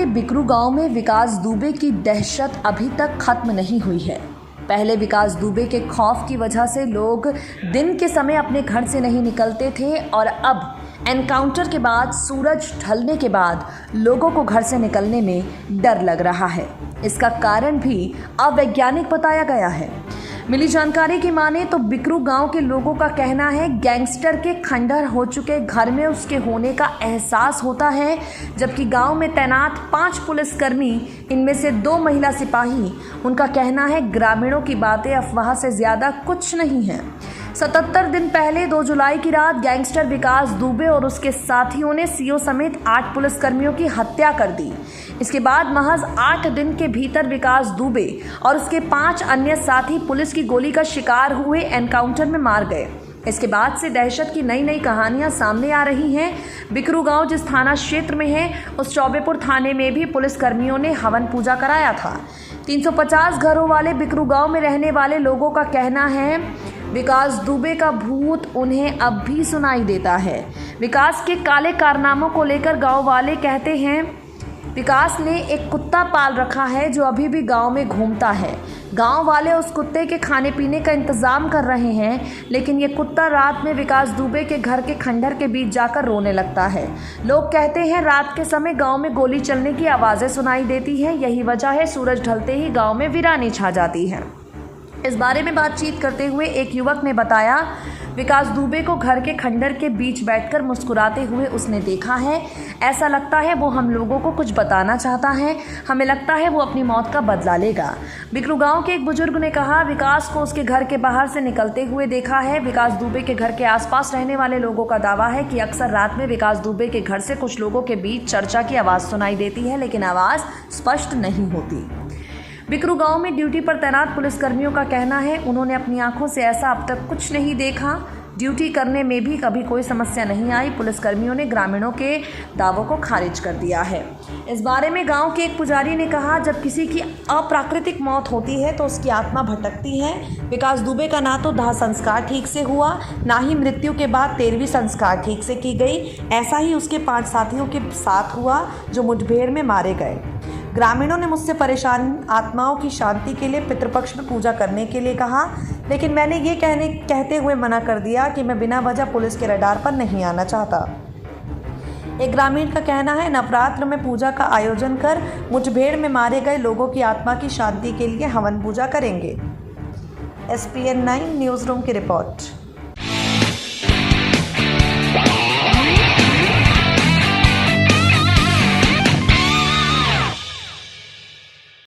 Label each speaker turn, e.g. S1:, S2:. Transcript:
S1: बिकरू गांव में विकास दुबे की दहशत अभी तक खत्म नहीं हुई है। पहले विकास दुबे के खौफ की वजह से लोग दिन के समय अपने घर से नहीं निकलते थे और अब एनकाउंटर के बाद सूरज ढलने के बाद लोगों को घर से निकलने में डर लग रहा है। इसका कारण भी अवैज्ञानिक बताया गया है। मिली जानकारी की माने तो बिकरू गांव के लोगों का कहना है गैंगस्टर के खंडहर हो चुके घर में उसके होने का एहसास होता है, जबकि गांव में तैनात 5 पुलिसकर्मी, इनमें से 2 महिला सिपाही, उनका कहना है ग्रामीणों की बातें अफवाह से ज़्यादा कुछ नहीं है। 77 दिन पहले 2 जुलाई की रात गैंगस्टर विकास दुबे और उसके साथियों ने सीओ समेत 8 पुलिसकर्मियों की हत्या कर दी। इसके बाद महज 8 दिन के भीतर विकास दुबे और उसके 5 अन्य साथी पुलिस की गोली का शिकार हुए एनकाउंटर में मार गए। इसके बाद से दहशत की नई नई कहानियां सामने आ रही हैं। बिकरू गांव जिस थाना क्षेत्र में है, उस चौबेपुर थाने में भी पुलिसकर्मियों ने हवन पूजा कराया था। 350 घरों वाले बिकरू गांव में रहने वाले लोगों का कहना है विकास दुबे का भूत उन्हें अब भी सुनाई देता है। विकास के काले कारनामों को लेकर गांव वाले कहते हैं विकास ने एक कुत्ता पाल रखा है जो अभी भी गांव में घूमता है। गांव वाले उस कुत्ते के खाने पीने का इंतजाम कर रहे हैं, लेकिन ये कुत्ता रात में विकास दुबे के घर के खंडहर के बीच जाकर रोने लगता है। लोग कहते हैं रात के समय गांव में गोली चलने की आवाज़ें सुनाई देती हैं। यही वजह है सूरज ढलते ही गांव में वीरानी छा जाती है। इस बारे में बातचीत करते हुए एक युवक ने बताया विकास दुबे को घर के खंडहर के बीच बैठकर मुस्कुराते हुए उसने देखा है। ऐसा लगता है वो हम लोगों को कुछ बताना चाहता है। हमें लगता है वो अपनी मौत का बदला लेगा। बिकरू गांव के एक बुजुर्ग ने कहा विकास को उसके घर के बाहर से निकलते हुए देखा है। विकास दुबे के घर के आसपास रहने वाले लोगों का दावा है कि अक्सर रात में विकास दुबे के घर से कुछ लोगों के बीच चर्चा की आवाज़ सुनाई देती है, लेकिन आवाज़ स्पष्ट नहीं होती। बिकरू गांव में ड्यूटी पर तैनात पुलिसकर्मियों का कहना है उन्होंने अपनी आंखों से ऐसा अब तक कुछ नहीं देखा। ड्यूटी करने में भी कभी कोई समस्या नहीं आई। पुलिसकर्मियों ने ग्रामीणों के दावों को खारिज कर दिया है। इस बारे में गांव के एक पुजारी ने कहा जब किसी की अप्राकृतिक मौत होती है तो उसकी आत्मा भटकती है। विकास दुबे का ना तो दाह संस्कार ठीक से हुआ, ना ही मृत्यु के बाद 13वीं संस्कार ठीक से की गई। ऐसा ही उसके 5 साथियों के साथ हुआ जो मुठभेड़ में मारे गए। ग्रामीणों ने मुझसे परेशान आत्माओं की शांति के लिए पितृपक्ष में पूजा करने के लिए कहा, लेकिन मैंने ये कहते हुए मना कर दिया कि मैं बिना वजह पुलिस के रडार पर नहीं आना चाहता। एक ग्रामीण का कहना है नवरात्र में पूजा का आयोजन कर मुठभेड़ में मारे गए लोगों की आत्मा की शांति के लिए हवन पूजा करेंगे। SPN 9 न्यूज़ रूम की रिपोर्ट।